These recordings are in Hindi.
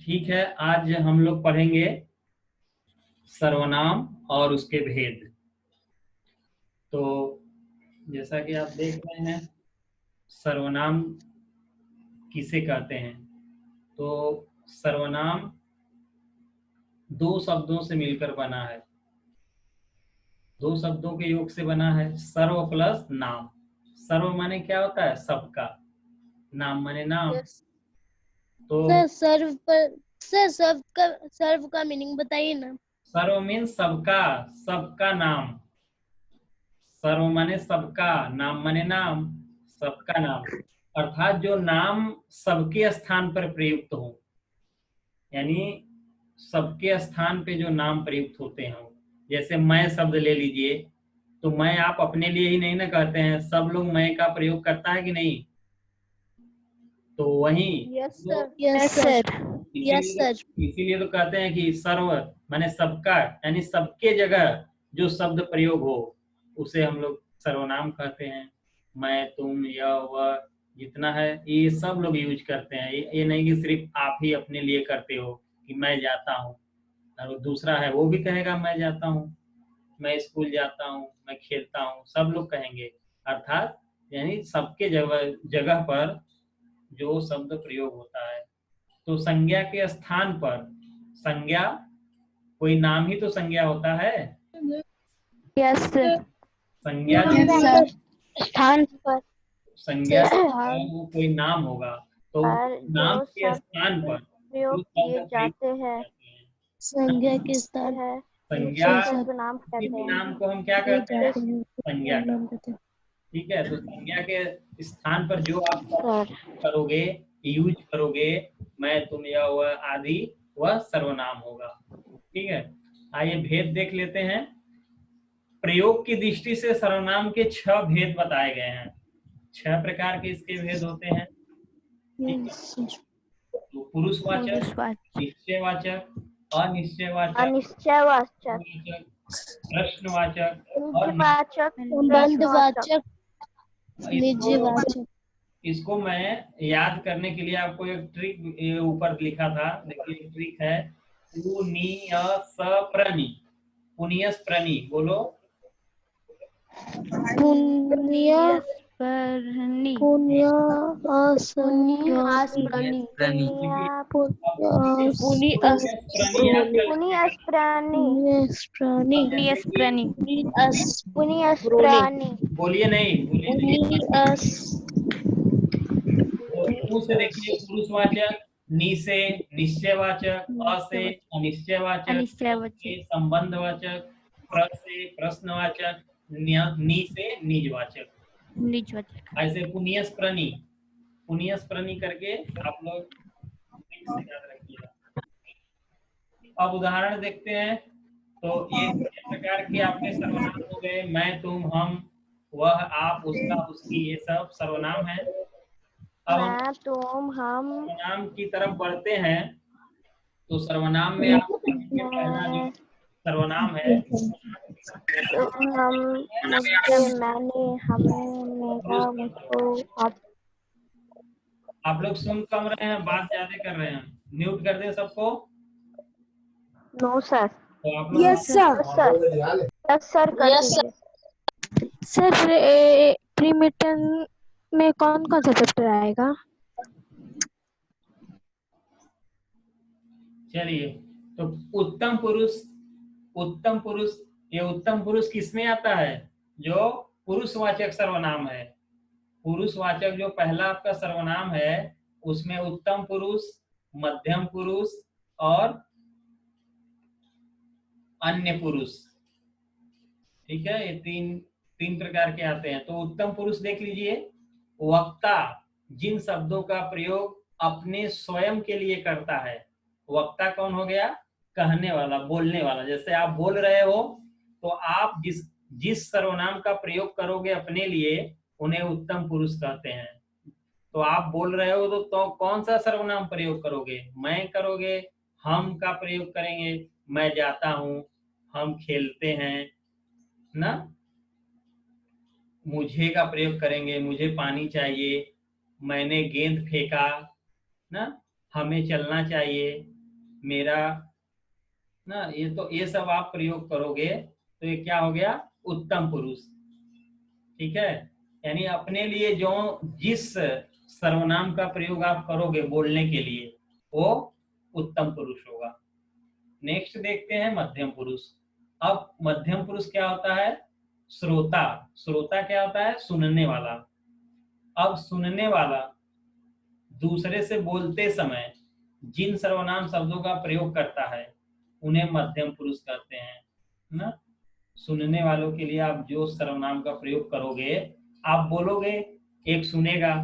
ठीक है, आज हम लोग पढ़ेंगे सर्वनाम और उसके भेद। तो जैसा कि आप देख रहे हैं, सर्वनाम किसे कहते हैं? तो सर्वनाम दो शब्दों से मिलकर बना है, दो शब्दों के योग से बना है। सर्व प्लस नाम। सर्व माने क्या होता है? सबका। नाम माने नाम। यस तो सर। सर्व का मीनिंग बताइए ना। सर्व मीन्स सबका, सबका नाम। सर्व माने सबका, नाम माने नाम, सबका नाम। अर्थात जो नाम सबके स्थान पर प्रयुक्त हो, यानी सबके स्थान पे जो नाम प्रयुक्त होते हैं। जैसे मैं शब्द ले लीजिए, तो मैं आप अपने लिए ही नहीं ना कहते हैं, सब लोग मैं का प्रयोग करता है कि नहीं? तो वही यस तो सर। Yes sir. यस इसीलिए सर। इसीलिए तो कहते हैं कि सर्व माने सबका, यानी सबके जगह जो शब्द प्रयोग हो उसे हम लोग सर्वनाम कहते हैं। मैं, तुम, यह, वह, जितना है ये सब लोग यूज करते हैं। ये नहीं कि सिर्फ आप ही अपने लिए करते हो कि मैं जाता हूँ, और दूसरा है वो भी कहेगा मैं जाता हूँ, मैं स्कूल जाता हूँ, मैं खेलता हूँ, सब लोग कहेंगे। अर्थात यानी सबके जगह जगह पर जो शब्द प्रयोग होता है। तो संज्ञा के स्थान पर, संज्ञा कोई नाम ही तो संज्ञा होता है। Yes sir. संज्ञा स्थान पर संज्ञा वो कोई नाम होगा, तो नाम जो के शब्द स्थान पर प्रयोग जो किए शब्द प्रयुक्त जाते हैं करते हैं। संज्ञा के स्थान संज्ञा नाम किसी कहते भी हैं। नाम को हम क्या कहते हैं? संज्ञा कहते हैं। ठीक है, तो संज्ञा के स्थान पर जो आप सर करोगे, यूज करोगे, मैं, तुम, यह, वह आदि, वह सर्वनाम होगा। ठीक है, आइए भेद देख लेते हैं। प्रयोग की दृष्टि से सर्वनाम के 6 भेद बताए गए हैं। 6 प्रकार के इसके भेद होते हैं। ठीक है, तो पुरुषवाचक, निश्चयवाचक, अनिश्चयवाचक, अनिश्चयवाचक, प्रश्नवाचक और निजवाचक, संबंधवाचक, इसको निजवाचक। इसको मैं याद करने के लिए आपको एक ट्रिक ऊपर लिखा था, देखिए ट्रिक है। पुनियसप्रनि, पुनियसप्रनि बोलो। पुण्य पुण्यस्मरणी, पुण्यस्मरणी, पुण्यस्मरणी, पुण्यस्मरणी, पुण्यस्मरणी, बोलिए नहीं, बोलिए नहीं। पु से देखिए पुरुषवाचक, नि से निश्चयवाचक, अ से अनिश्चयवाचक, अनिश्चयवाचक, से संबंधवाचक, प्र से प्रश्नवाचक, नि से निजवाचक। निजवाचक। ऐसे पुनियस्प्रनि, पुनियस्प्रनि करके आप लोग ठीक से याद रखिएगा। अब उदाहरण देखते हैं। तो ये प्रकार के आपके सर्वनाम हो गए। मैं, तुम, हम, वह, आप, उसका, उसकी, ये सब सर्वनाम है। अब हम मैं, तुम, हम, सर्वनाम की तरफ बढ़ते हैं। तो सर्वनाम में आप देखेंगे पहला जो सर्वनाम है, तुम, हम, मुझे, मैंने, हमें, मेरा, मुझको, आप लोग सुन कम रहे हैं, बात ज्यादा कर रहे हैं। म्यूट कर दें सबको। No sir. तो आप लोग यस सर। यस सर कर दीजिए। सर प्री मिड में कौन कौन सा चैप्टर आएगा? चलिए, तो उत्तम पुरुष, उत्तम पुरुष, ये उत्तम पुरुष किसमें आता है? जो पुरुषवाचक सर्वनाम है। पुरुषवाचक जो पहला आपका सर्वनाम है उसमें उत्तम पुरुष, मध्यम पुरुष और अन्य पुरुष। ठीक है, ये तीन तीन प्रकार के आते हैं। तो उत्तम पुरुष देख लीजिए। वक्ता जिन शब्दों का प्रयोग अपने स्वयं के लिए करता है। वक्ता कौन हो गया? कहने वाला, बोलने वाला। जैसे आप बोल रहे हो तो आप जिस जिस सर्वनाम का प्रयोग करोगे अपने लिए उन्हें उत्तम पुरुष कहते हैं। तो आप बोल रहे हो तो कौन सा सर्वनाम प्रयोग करोगे? मैं करोगे, हम का प्रयोग करेंगे, मैं जाता हूं, हम खेलते हैं ना, मुझे का प्रयोग करेंगे, मुझे पानी चाहिए, मैंने गेंद फेंका ना, हमें चलना चाहिए, मेरा ना, ये तो ये सब आप प्रयोग करोगे तो ये क्या हो गया, उत्तम पुरुष। ठीक है, यानी अपने लिए जो जिस सर्वनाम का प्रयोग आप करोगे बोलने के लिए वो उत्तम पुरुष होगा। नेक्स्ट देखते हैं मध्यम पुरुष। अब मध्यम पुरुष क्या होता है, श्रोता। श्रोता क्या होता है, सुनने वाला। अब सुनने वाला दूसरे से बोलते समय जिन सर्वनाम शब्दों का प्रयोग करता है उन्हें मध्यम पुरुष कहते हैं ना। सुनने वालों के लिए आप जो सर्वनाम का प्रयोग करोगे, आप बोलोगे, एक सुनेगा,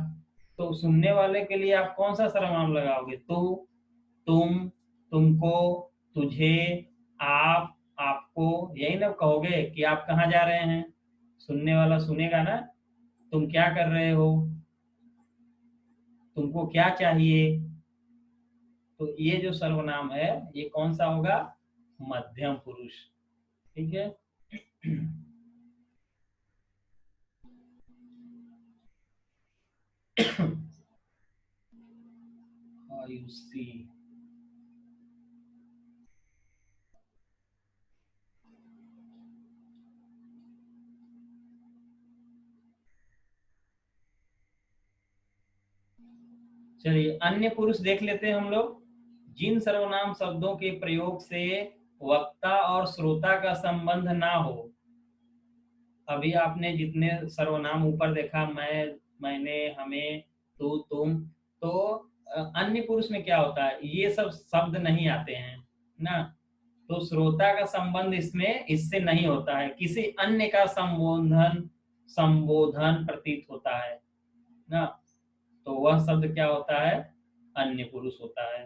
तो सुनने वाले के लिए आप कौन सा सर्वनाम लगाओगे, तू, तुम, तुमको, तुझे, आप, आपको, यही ना कहोगे कि आप कहाँ जा रहे हैं। सुनने वाला सुनेगा ना, तुम क्या कर रहे हो, तुमको क्या चाहिए। तो ये जो सर्वनाम है ये कौन सा होगा, मध्यम पुरुष। ठीक है। आयुषी, चलिए अन्य पुरुष देख लेते हैं हम लोग। जिन सर्वनाम शब्दों के प्रयोग से वक्ता और श्रोता का संबंध ना हो। अभी आपने जितने सर्वनाम ऊपर देखा, मैं, मैंने, हमें, तू, तुम, तो अन्य पुरुष में क्या होता है, ये सब शब्द नहीं आते हैं ना। तो श्रोता का संबंध इसमें इससे नहीं होता है, किसी अन्य का संबोधन संबोधन प्रतीत होता है ना। तो वह शब्द क्या होता है, अन्य पुरुष होता है।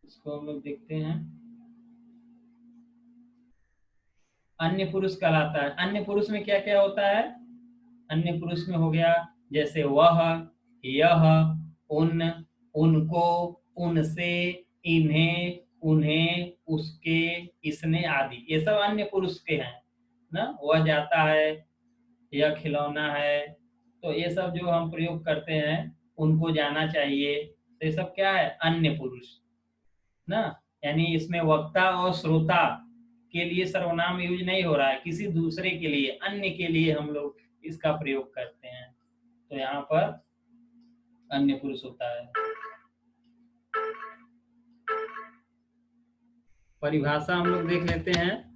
इसको हम लोग देखते हैं। अन्य पुरुष कहलाता है। अन्य पुरुष में क्या क्या होता है, अन्य पुरुष में हो गया जैसे वह, यह, उन, उनको, उनसे, इन्हें, उन्हें, उसके, इसने आदि, ये सब अन्य पुरुष के हैं ना। वह जाता है, यह खिलौना है, तो ये सब जो हम प्रयोग करते हैं, उनको जाना चाहिए, तो ये सब क्या है, अन्य पुरुष ना। यानी इसमें वक्ता और श्रोता के लिए सर्वनाम यूज नहीं हो रहा है, किसी दूसरे के लिए, अन्य के लिए हम लोग इसका प्रयोग करते हैं, तो यहाँ पर अन्य पुरुष होता है। परिभाषा हम लोग देख लेते हैं।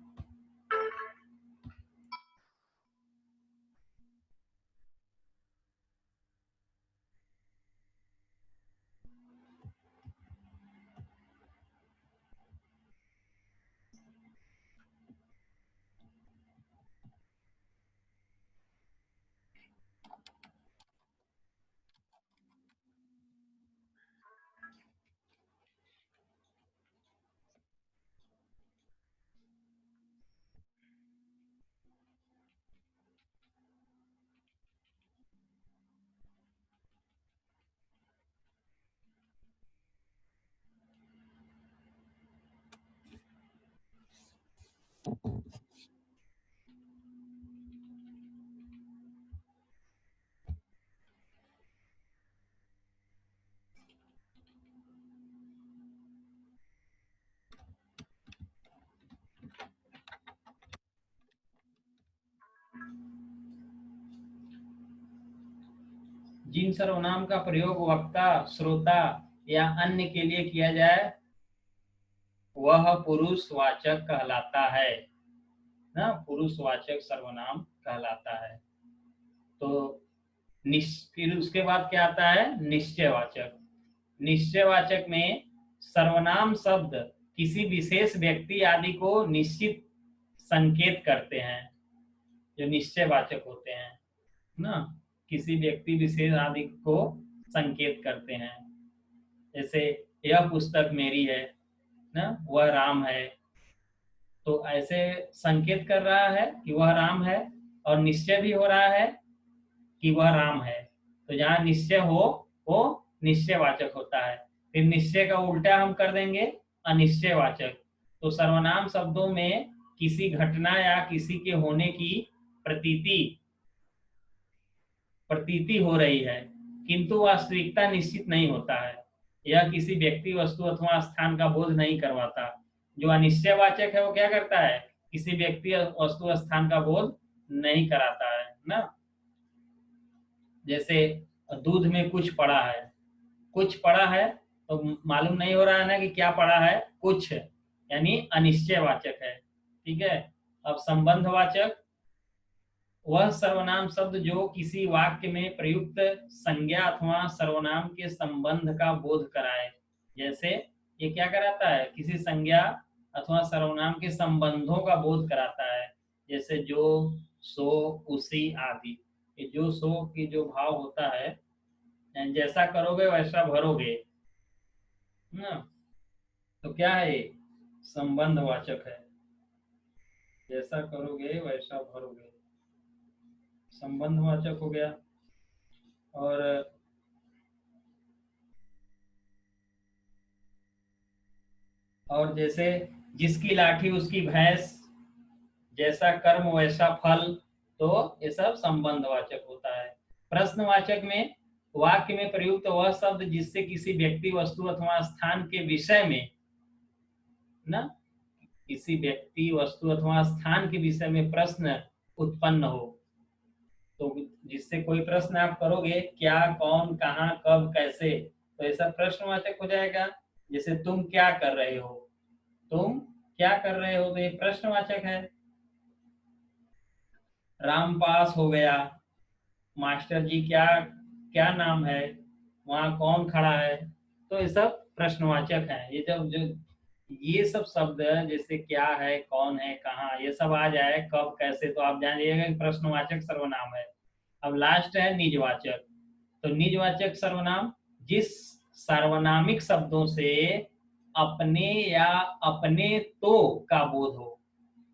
जिन सर्वनाम का प्रयोग वक्ता, श्रोता या अन्य के लिए किया जाए वह पुरुषवाचक कहलाता है ना, पुरुषवाचक सर्वनाम कहलाता है। तो फिर उसके बाद क्या आता है, निश्चयवाचक। निश्चयवाचक में सर्वनाम शब्द किसी विशेष व्यक्ति आदि को निश्चित संकेत करते हैं, जो निश्चयवाचक होते हैं ना, किसी व्यक्ति विशेष आदि को संकेत करते हैं। जैसे यह पुस्तक मेरी है ना, वह राम है, तो ऐसे संकेत कर रहा है कि वह राम है, और निश्चय भी हो रहा है कि वह राम है। तो जहाँ निश्चय हो वो निश्चयवाचक होता है। फिर निश्चय का उल्टा हम कर देंगे अनिश्चयवाचक। तो सर्वनाम शब्दों में किसी घटना या किसी के होने की प्रतीति हो रही है, किंतु वास्तविकता निश्चित नहीं होता है। यह किसी व्यक्ति, वस्तु अथवा स्थान का बोध नहीं करवाता। जो अनिश्चयवाचक है वो क्या करता है, किसी व्यक्ति, वस्तु, स्थान का बोध नहीं कराता है ना। जैसे दूध में कुछ पड़ा है, कुछ पड़ा है तो मालूम नहीं हो रहा है ना कि क्या पड़ा है, कुछ, यानी अनिश्चयवाचक है। ठीक है। अब संबंधवाचक, वह सर्वनाम शब्द जो किसी वाक्य में प्रयुक्त संज्ञा अथवा सर्वनाम के संबंध का बोध कराए। जैसे ये क्या कराता है, किसी संज्ञा अथवा सर्वनाम के संबंधों का बोध कराता है। जैसे जो, सो, उसी आदि। ये जो, सो की जो भाव होता है, जैसा करोगे वैसा भरोगे ना, तो क्या है ये, संबंधवाचक है। जैसा करोगे वैसा भरोगे, संबंधवाचक हो गया। और जैसे जिसकी लाठी उसकी भैंस, जैसा कर्म वैसा फल, तो ये सब संबंधवाचक होता है। प्रश्नवाचक में वाक्य में प्रयुक्त वह शब्द जिससे किसी व्यक्ति, वस्तु अथवा स्थान के विषय में ना, किसी व्यक्ति, वस्तु अथवा स्थान के विषय में प्रश्न उत्पन्न हो। तो जिससे कोई प्रश्न आप करोगे, क्या, कौन, कहाँ, कब, कैसे, तो ऐसा प्रश्नवाचक हो जाएगा। जैसे तुम क्या कर रहे हो, तुम क्या कर रहे हो, तो ये प्रश्नवाचक है। राम पास हो गया, मास्टर जी क्या क्या नाम है, वहां कौन खड़ा है, तो ये सब प्रश्नवाचक है। ये जब जो ये सब शब्द जैसे क्या है, कौन है, कहाँ, ये सब आ जाए, कब, कैसे, तो आप जानिएगा कि प्रश्नवाचक सर्वनाम है। अब लास्ट है निजवाचक। तो निजवाचक सर्वनाम जिस सार्वनामिक शब्दों से अपने या अपने तो का बोध हो,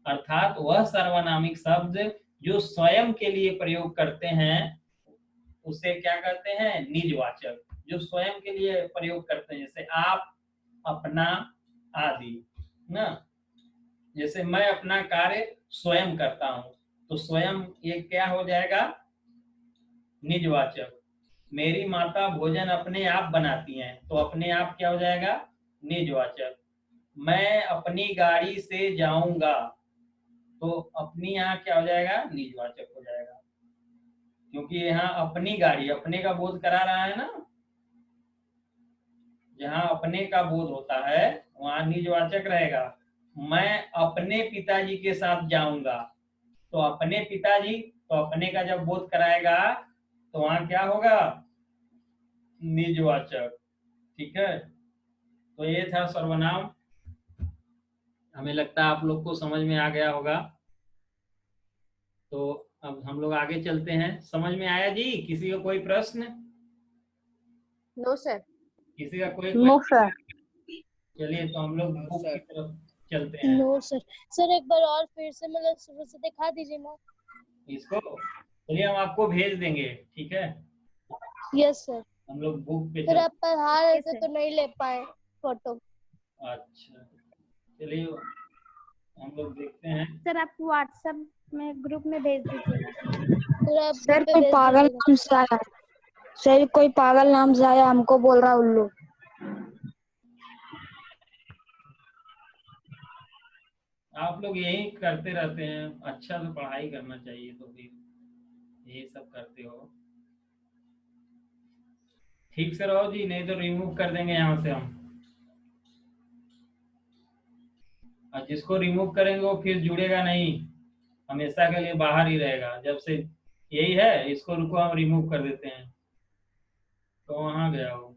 अर्थात वह सार्वनामिक शब्द जो स्वयं के लिए प्रयोग करते हैं उसे क्या कहते हैं, निजवाचक। जो स्वयं के लिए प्रयोग करते हैं, जैसे आप, अपना आदि ना। जैसे मैं अपना कार्य स्वयं करता हूं, तो स्वयं ये क्या हो जाएगा, निजवाचक। मेरी माता भोजन अपने आप बनाती हैं, तो अपने आप क्या हो जाएगा, निजवाचक। मैं अपनी गाड़ी से जाऊंगा, तो अपनी यहाँ क्या हो जाएगा, निजवाचक हो जाएगा, क्योंकि यहाँ अपनी गाड़ी, अपने का बोध करा रहा है ना। जहाँ अपने का बोध होता है वहां निजवाचक रहेगा। मैं अपने पिताजी के साथ जाऊंगा, तो अपने पिताजी, तो अपने का जब बोध कराएगा तो वहां क्या होगा, निजवाचक। ठीक है। तो ये था सर्वनाम। हमें लगता है आप लोग को समझ में आ गया होगा। तो अब हम लोग आगे चलते हैं। समझ में आया जी? किसी का कोई प्रश्न? No sir. किसी का कोई नो सर। चलिए तो हम लोग बुक की तरफ चलते हैं। No sir. सर एक बार और फिर से मतलब शुरू से दिखा दीजिए ना। इसको चलिए हम आपको भेज देंगे, ठीक है। Yes sir. हम लोग बुक पे फिर चल। आप पढ़ा रहे थे तो नहीं ले पाए फोटो। अच्छा चलिए हम लोग देखते हैं। सर आप व्हाट्सएप में ग्रुप में भेज दीजिएगा। फिर आप सर ग्रुप पे कोई भेज पागल दीजिएगा। नाम से आया, सर कोई पागल नाम से आया, हमको बोल रहा उल्लू। आप लोग यही करते रहते हैं, अच्छा से पढ़ाई करना चाहिए, तो फिर यही सब करते हो। ठीक से रहो जी, नहीं तो रिमूव कर देंगे यहाँ से हम। और जिसको रिमूव करेंगे वो फिर जुड़ेगा नहीं, हमेशा के लिए बाहर ही रहेगा। जब से यही है, इसको रुको हम रिमूव कर देते हैं। तो वहां गया वो।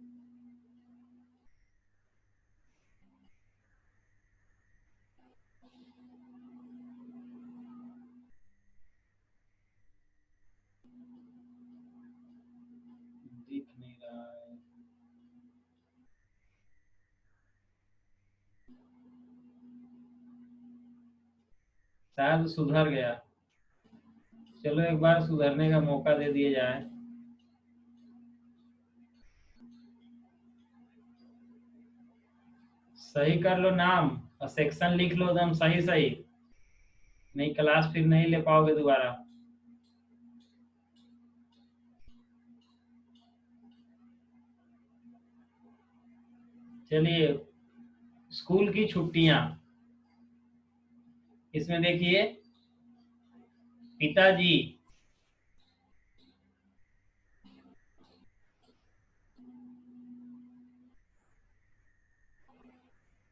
दिख नहीं रहा है। शायद सुधर गया। चलो एक बार सुधरने का मौका दे दिया जाए। सही कर लो नाम और सेक्शन लिख लो एकदम सही सही, नहीं क्लास फिर नहीं ले पाओगे दोबारा। चलिए, स्कूल की छुट्टियां, इसमें देखिए पिताजी,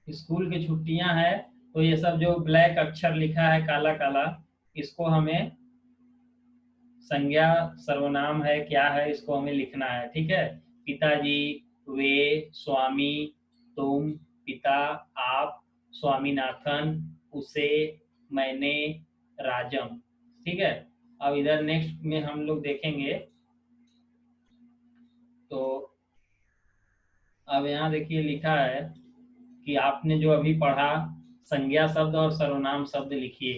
स्कूल की छुट्टियां है, तो ये सब जो ब्लैक अक्षर लिखा है काला काला, इसको हमें संज्ञा सर्वनाम है क्या है, इसको हमें लिखना है। ठीक है, पिताजी, वे, स्वामी, तुम, पिता, आप, स्वामीनाथन, उसे, मैंने, राजम। ठीक है, अब इधर नेक्स्ट में हम लोग देखेंगे, तो अब यहाँ देखिए लिखा है कि आपने जो अभी पढ़ा संज्ञा शब्द और सर्वनाम शब्द लिखिए।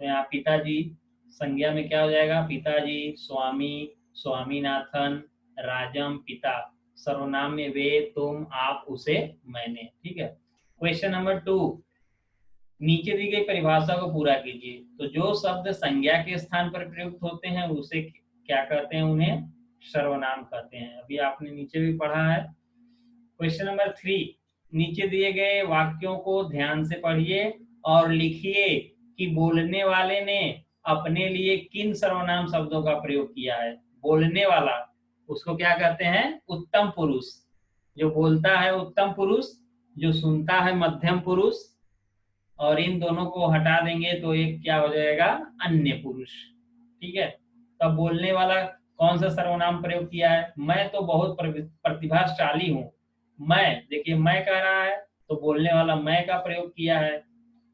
तो यहाँ पिताजी संज्ञा में क्या हो जाएगा, पिताजी, स्वामी, स्वामीनाथन, राजम, पिता। सर्वनाम में वे, तुम, आप, उसे, मैंने। ठीक है, क्वेश्चन नंबर 2, नीचे दी गई परिभाषा को पूरा कीजिए। तो जो शब्द संज्ञा के स्थान पर प्रयुक्त होते हैं उसे क्या कहते हैं, उन्हें सर्वनाम कहते हैं। अभी आपने नीचे भी पढ़ा है। क्वेश्चन नंबर 3, नीचे दिए गए वाक्यों को ध्यान से पढ़िए और लिखिए कि बोलने वाले ने अपने लिए किन सर्वनाम शब्दों का प्रयोग किया है। बोलने वाला, उसको क्या कहते हैं, उत्तम पुरुष। जो बोलता है उत्तम पुरुष, जो सुनता है मध्यम पुरुष, और इन दोनों को हटा देंगे तो एक क्या हो जाएगा, अन्य पुरुष। ठीक है, तब बोलने वाला कौन सा सर्वनाम प्रयोग किया है, मैं तो बहुत प्रतिभाशाली हूँ। मैं, देखिए मैं कह रहा है तो बोलने वाला मैं का प्रयोग किया है।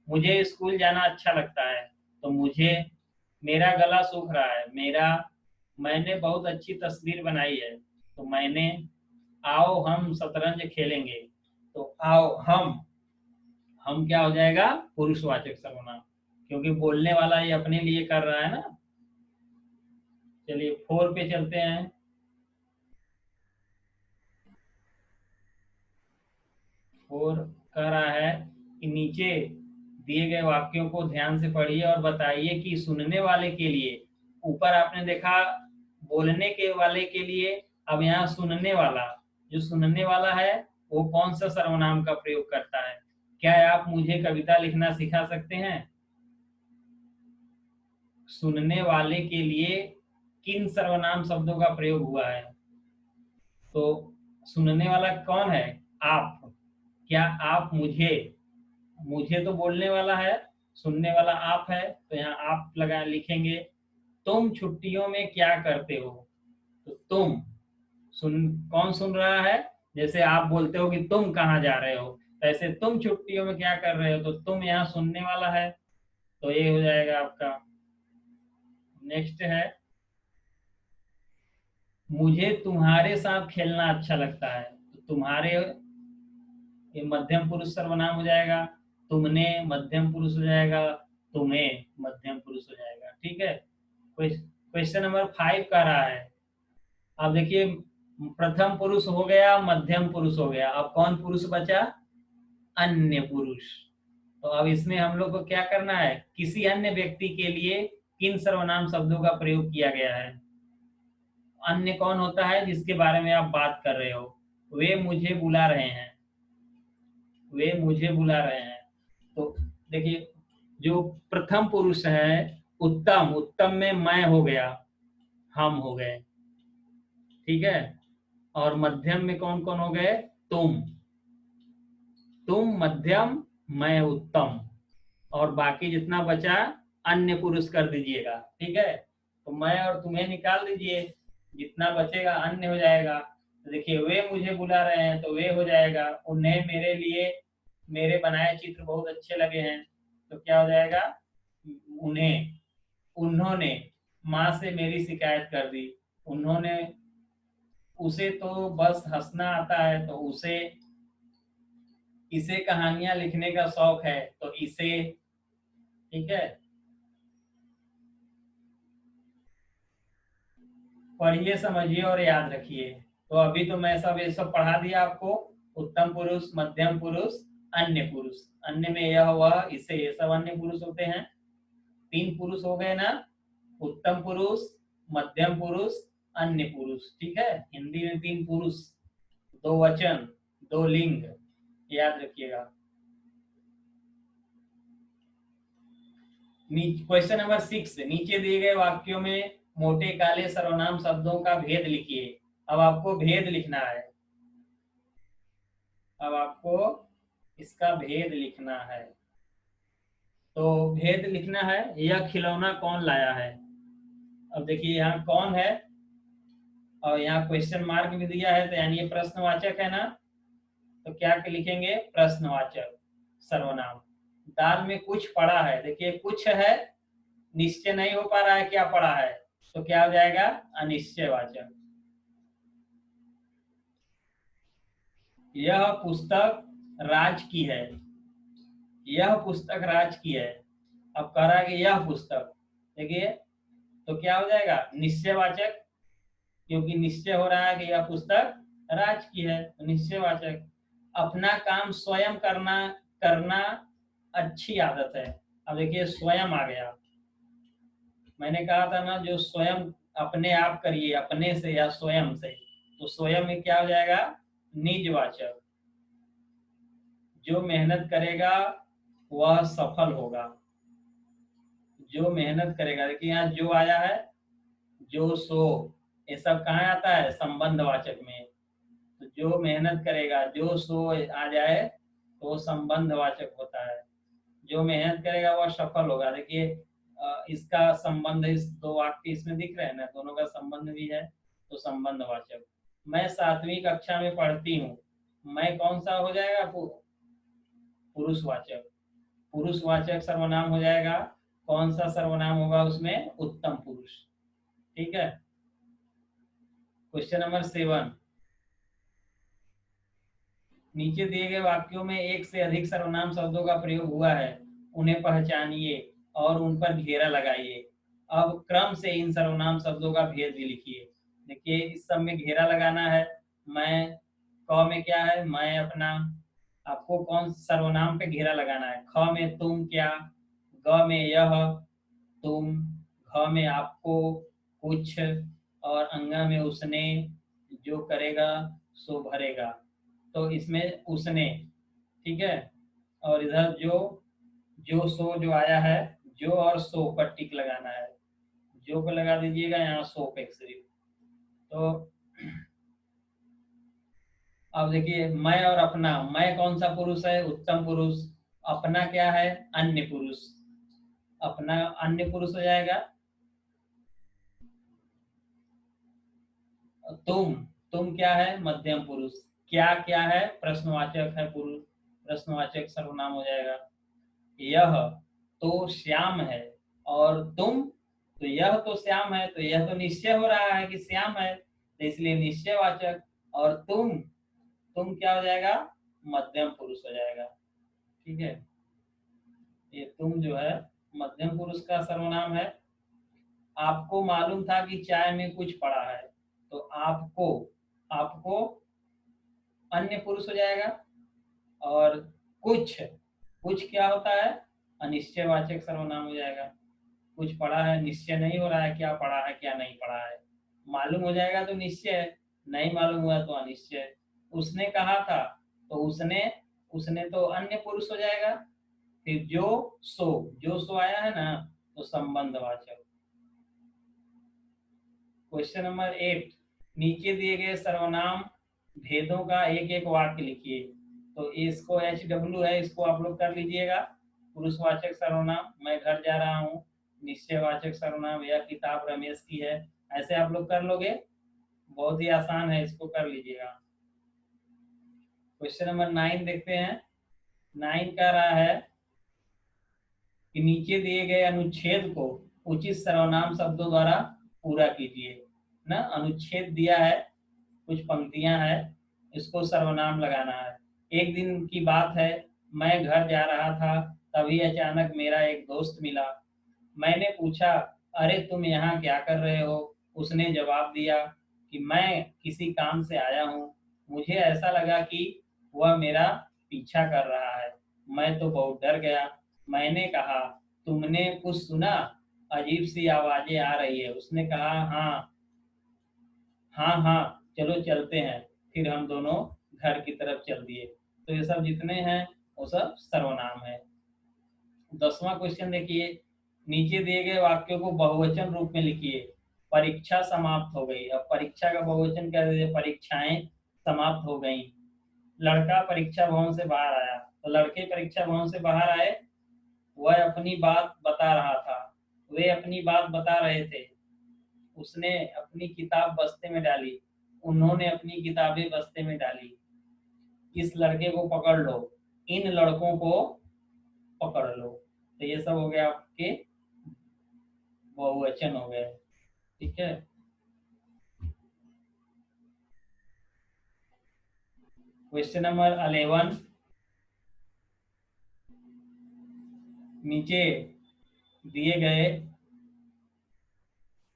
मुझे स्कूल जाना अच्छा लगता है, तो मुझे, मेरा गला सूख रहा है, मेरा, मैंने बहुत अच्छी तस्वीर बनाई है, तो मैंने, आओ हम शतरंज खेलेंगे, तो आओ हम क्या हो जाएगा, पुरुषवाचक सर्वनाम, क्योंकि बोलने वाला ये अपने लिए कर रहा है ना। चलिए 4 पे चलते हैं। 4 कह रहा है कि नीचे दिए गए वाक्यों को ध्यान से पढ़िए और बताइए कि सुनने वाले के लिए, ऊपर आपने देखा बोलने के वाले के लिए, अब यहाँ सुनने वाला, जो सुनने वाला है वो कौन सा सर्वनाम का प्रयोग करता है। क्या आप मुझे कविता लिखना सिखा सकते हैं। सुनने वाले के लिए किन सर्वनाम शब्दों का प्रयोग हुआ है, तो सुनने वाला कौन है, आप। क्या आप मुझे, मुझे तो बोलने वाला है, सुनने वाला आप है, तो यहाँ आप लगा लिखेंगे। तुम छुट्टियों में क्या करते हो, तो तुम, कौन सुन रहा है, जैसे आप बोलते हो कि तुम कहाँ जा रहे हो, तो ऐसे तुम छुट्टियों में क्या कर रहे हो, तो तुम यहाँ सुनने वाला है, तो ये हो जाएगा आपका। नेक्स्ट है, मुझे तुम्हारे साथ खेलना अच्छा लगता है, तो तुम्हारे ये मध्यम पुरुष सर्वनाम हो जाएगा, तुमने मध्यम पुरुष हो जाएगा, तुम्हें मध्यम पुरुष हो जाएगा। ठीक है, क्वेश्चन नंबर 5 कह रहा है, अब देखिए प्रथम पुरुष हो गया, मध्यम पुरुष हो गया, अब कौन पुरुष बचा, अन्य पुरुष। तो अब इसमें हम लोग को क्या करना है, किसी अन्य व्यक्ति के लिए किन सर्वनाम शब्दों का प्रयोग किया गया है। अन्य कौन होता है जिसके बारे में आप बात कर रहे हो, वे मुझे बुला रहे हैं, वे मुझे बुला रहे हैं। तो देखिए जो प्रथम पुरुष है उत्तम, उत्तम में मैं हो गया, हम हो गए। ठीक है, और मध्यम में कौन कौन हो गए, तुम, तुम मध्यम, मैं उत्तम, और बाकी जितना बचा अन्य पुरुष कर दीजिएगा। ठीक है, तो मैं और तुम्हें निकाल दीजिए, जितना बचेगा अन्य हो जाएगा। तो देखिए वे मुझे बुला रहे हैं, तो वे हो जाएगा, उन्हें मेरे लिए मेरे बनाए चित्र बहुत अच्छे लगे हैं, तो क्या हो जाएगा, उन्हें, उन्होंने माँ से मेरी शिकायत कर दी, उन्होंने, उसे तो बस हंसना आता है, तो उसे, इसे कहानियां लिखने का शौक है, तो इसे। ठीक है, पढ़िए समझिए और याद रखिए। तो अभी तो मैं सब ये सब पढ़ा दिया आपको, उत्तम पुरुष, मध्यम पुरुष, अन्य पुरुष, अन्य में यह वह इससे ये सब अन्य पुरुष होते हैं। 3 पुरुष हो गए ना, उत्तम पुरुष, मध्यम पुरुष, अन्य पुरुष। ठीक है, हिंदी में 3 पुरुष, 2 वचन, 2 लिंग, याद रखिएगा। क्वेश्चन नंबर 6, नीचे दिए गए वाक्यों में मोटे काले सर्वनाम शब्दों का भेद लिखिए। अब आपको भेद लिखना है, अब आपको इसका भेद लिखना है। तो भेद लिखना है, यह खिलौना कौन लाया है। अब देखिए यहाँ कौन है और यहाँ क्वेश्चन मार्क भी दिया है, तो यानी ये प्रश्नवाचक है ना, तो क्या लिखेंगे, प्रश्नवाचक सर्वनाम। दाल में कुछ पड़ा है, देखिए कुछ है, निश्चय नहीं हो पा रहा है क्या पड़ा है, तो क्या हो जाएगा, अनिश्चयवाचक। यह पुस्तक राज की है, यह पुस्तक राज की है। अब कह रहा है कि यह पुस्तक, देखिए तो क्या हो जाएगा, निश्चयवाचक, क्योंकि निश्चय हो रहा है कि यह पुस्तक राज की है, तो निश्चयवाचक। अपना काम स्वयं करना अच्छी आदत है। अब देखिए स्वयं आ गया, मैंने कहा था ना जो स्वयं अपने आप करिए, अपने से या स्वयं से, तो स्वयं में क्या हो जाएगा, निजवाचक। जो मेहनत करेगा वह सफल होगा, जो मेहनत करेगा। देखिए यहाँ जो आया है, जो सो, ये सब कहाँ आता है, संबंधवाचक में। तो जो मेहनत करेगा, जो सो आ जाए तो संबंधवाचक होता है। जो मेहनत करेगा वह सफल होगा। देखिए इसका संबंध, इस 2 वाक्य इसमें दिख रहे हैं ना, दोनों का संबंध भी है, तो संबंधवाचक। मैं 7वीं कक्षा में पढ़ती हूँ, मैं कौन सा हो जाएगा, पुरुषवाचक। पुरुषवाचक सर्वनाम हो जाएगा, कौन सा सर्वनाम होगा उसमें, उत्तम पुरुष। ठीक है, क्वेश्चन नंबर 7, नीचे दिए गए वाक्यों में एक से अधिक सर्वनाम शब्दों का प्रयोग हुआ है, उन्हें पहचानिए और उन पर घेरा लगाइए। अब क्रम से इन सर्वनाम शब्दों का भेद भी लिखिए। देखिए इस सब में घेरा लगाना है। मैं, क में क्या है, मैं अपना, आपको कौन सर्वनाम पे घेरा लगाना है। ख में तुम क्या, ग में यह तुम, घ में आपको कुछ, और अंगा में उसने, जो करेगा सो भरेगा, तो इसमें उसने। ठीक है, और इधर जो सो जो आया है, जो और सो पर टिक लगाना है, जो पे लगा दीजिएगा, यहाँ सो पे सिर्फ। तो अब देखिए मैं और अपना, मैं कौन सा पुरुष है, उत्तम पुरुष। अपना क्या है, अन्य पुरुष, अपना अन्य पुरुष हो जाएगा। तुम क्या है, मध्यम पुरुष। क्या है, प्रश्नवाचक है पुरुष, प्रश्नवाचक सर्वनाम हो जाएगा। यह तो श्याम है, और तुम, तो यह तो श्याम है, तो यह तो निश्चय हो रहा है कि श्याम है, तो इसलिए निश्चयवाचक। और तुम क्या हो जाएगा, मध्यम पुरुष हो जाएगा। ठीक है, ये तुम जो है मध्यम पुरुष का सर्वनाम है। आपको मालूम था कि चाय में कुछ पड़ा है, तो आपको अन्य पुरुष हो जाएगा। और कुछ क्या होता है, अनिश्चयवाचक सर्वनाम हो जाएगा। कुछ पढ़ा है, निश्चय नहीं हो रहा है क्या पढ़ा है क्या नहीं पढ़ा है। मालूम हो जाएगा तो निश्चय है, नहीं मालूम हुआ तो अनिश्चय। उसने कहा था, तो उसने तो अन्य पुरुष हो जाएगा। फिर जो सो आया है ना, तो संबंधवाचक। क्वेश्चन नंबर 8, नीचे दिए गए सर्वनाम भेदों का एक एक वाक्य लिखिए। तो इसको HW है, इसको आप लोग कर लीजिएगा। पुरुषवाचक सर्वनाम, मैं घर जा रहा हूँ। निश्चयवाचक सर्वनाम, यह किताब रमेश की है। ऐसे आप लोग कर लोगे, बहुत ही आसान है, इसको कर लीजिएगा। क्वेश्चन नंबर 9 देखते हैं। 9 कह रहा है कि नीचे दिए गए अनुच्छेद को उचित सर्वनाम शब्दों द्वारा पूरा कीजिए। ना, अनुच्छेद दिया है, कुछ पंक्तियां हैं, इसको सर्वनाम लगाना है। एक दिन की बात है, मैं घर जा रहा था, तभी अचानक मेरा एक दोस्त मिला। मैंने पूछा, अरे तुम यहाँ क्या कर रहे हो। उसने जवाब दिया कि मैं किसी काम से आया हूँ। मुझे ऐसा लगा कि वह मेरा पीछा कर रहा है। मैं तो बहुत डर गया। मैंने कहा, तुमने कुछ सुना? अजीब सी आवाजें आ रही है। उसने कहा, हाँ हाँ हाँ, चलो चलते हैं। फिर हम दोनों घर की तरफ चल दिए। तो ये सब जितने हैं वो सब सर्वनाम है। 10वां क्वेश्चन देखिए, नीचे दिए गए वाक्यों को बहुवचन रूप में लिखिए। परीक्षा समाप्त हो गई। अब परीक्षा का बहुवचन कह दीजिए, परीक्षाएं समाप्त हो गई। लड़का परीक्षा भवन से बाहर आया। तो लड़के परीक्षा भवन से बाहर आए, वह अपनी बात बता रहा था, वे अपनी बात बता रहे थे। उसने अपनी किताब बस्ते में डाली, उन्होंने अपनी किताबें बस्ते में डाली। इस लड़के को पकड़ लो, इन लड़कों को पकड़ लो। तो ये सब हो गया आपके बहुवचन हो गए। ठीक है। क्वेश्चन नंबर 11, नीचे दिए गए,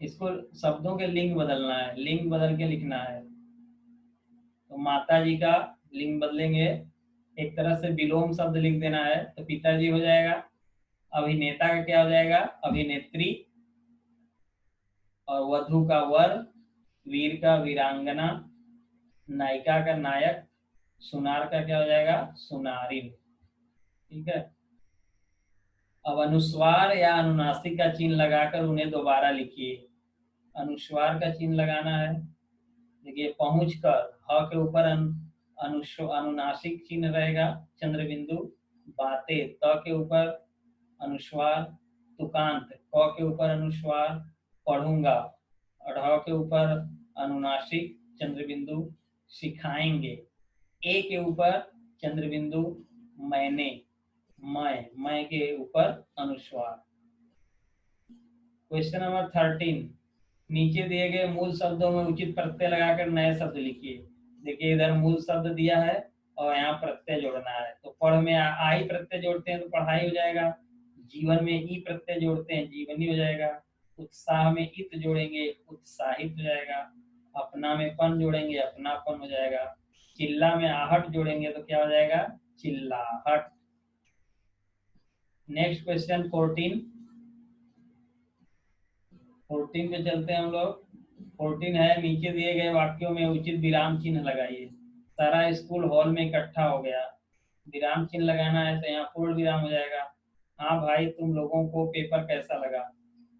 इसको शब्दों के लिंग बदलना है, लिंग बदल के लिखना है। तो माता जी का लिंग बदलेंगे, एक तरह से विलोम शब्द लिख देना है, तो पिताजी हो जाएगा। अभिनेता का क्या हो जाएगा? अभिनेत्री। और वधु का वर, वीर का वीरांगना, नायिका का नायक, सुनार का क्या हो जाएगा? सुनारिन। ठीक है। अब अनुस्वार या अनुनासिक का चिन्ह लगाकर उन्हें दोबारा लिखिए। अनुस्वार का चिन्ह लगाना है। देखिए, पहुंच कर ह के ऊपर अनुनासिक चिन्ह रहेगा, चंद्र बिंदु। बातें, त के ऊपर अनुस्वार। तुकांत, क के ऊपर अनुस्वार। पढ़ूंगा, ढ के ऊपर अनुनासिक, चंद्र बिंदु। सिखाएंगे, ए के ऊपर चंद्र बिंदु। मैंने, मैं के ऊपर अनुस्वार। क्वेश्चन नंबर 13, नीचे दिए गए मूल शब्दों में उचित प्रत्यय लगाकर नए शब्द लिखिए। देखिए, इधर मूल शब्द दिया है और यहाँ प्रत्यय जोड़ना है। तो पढ़ में आई प्रत्यय जोड़ते हैं तो पढ़ाई हो जाएगा। जीवन में ई प्रत्यय जोड़ते हैं, जीवनी हो जाएगा। उत्साह में इत जोड़ेंगे, उत्साहित हो जाएगा। अपना में पन जोड़ेंगे, अपनापन हो जाएगा। चिल्ला में आहट जोड़ेंगे तो क्या हो जाएगा? चिल्लाहट। नेक्स्ट क्वेश्चन 14 पे चलते हैं हम लोग। 14 है, नीचे दिए गए वाक्यों में उचित विराम चिन्ह लगाइए। सारा स्कूल हॉल में इकट्ठा हो गया। विराम चिन्ह लगाना है तो यहाँ पूर्ण विराम हो जाएगा। हाँ भाई, तुम लोगों को पेपर कैसा लगा?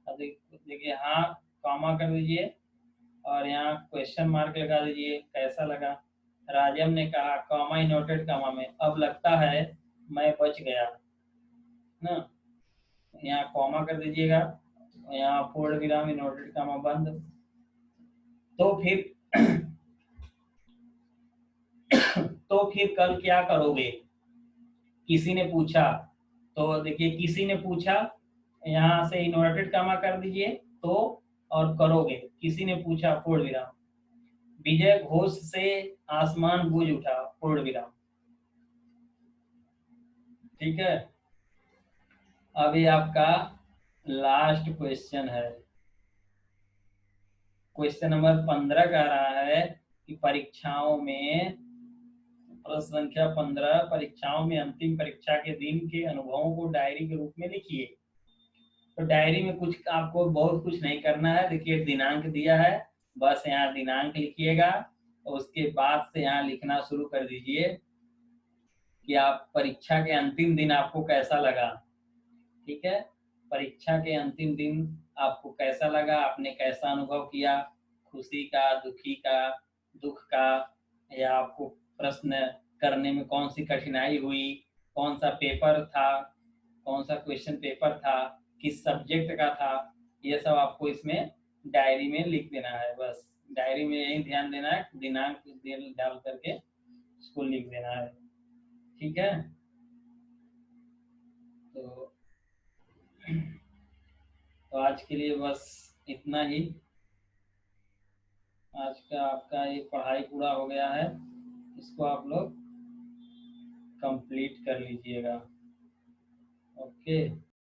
अब देखिए, हाँ कॉमा कर दीजिए और यहाँ क्वेश्चन मार्क लगा दीजिए, कैसा लगा। राजम ने कहा, कॉमा इनवर्टेड कॉमा में, अब लगता है मैं बच गया ना। यहाँ कॉमा कर दीजिएगा, यहाँ पूर्ण विराम, इनवर्टेड कॉमा बंद। तो फिर कल क्या करोगे? किसी ने पूछा। तो देखिए, किसी ने पूछा, यहाँ से इनवर्टेड कॉमा कर दीजिए तो, और करोगे, किसी ने पूछा, पूर्ण विराम। विजय घोष से आसमान गूंज उठा, पूर्ण विराम। ठीक है। अभी आपका लास्ट क्वेश्चन है। क्वेश्चन नंबर 15 कह रहा है कि परीक्षाओं में, प्रश्न संख्या 15, परीक्षाओं में अंतिम परीक्षा के दिन के अनुभवों को डायरी के रूप में लिखिए। तो डायरी में कुछ आपको बहुत कुछ नहीं करना है। देखिए, दिनांक दिया है, बस यहाँ दिनांक लिखिएगा और उसके बाद से यहाँ लिखना शुरू कर दीजिए कि आप परीक्षा के अंतिम दिन आपको कैसा लगा। ठीक है। परीक्षा के अंतिम दिन आपको कैसा लगा, आपने कैसा अनुभव किया, खुशी का, दुखी का, दुख का, या आपको प्रश्न करने में कौन सी कठिनाई हुई, कौन सा पेपर था, कौन सा क्वेश्चन पेपर था, किस सब्जेक्ट का था, ये सब आपको इसमें डायरी में लिख देना है। बस डायरी में यही ध्यान देना है, दिनांक डाल करके उसको लिख देना है। ठीक है। तो आज के लिए बस इतना ही। आज का आपका ये पढ़ाई पूरा हो गया है, इसको आप लोग कंप्लीट कर लीजिएगा। ओके।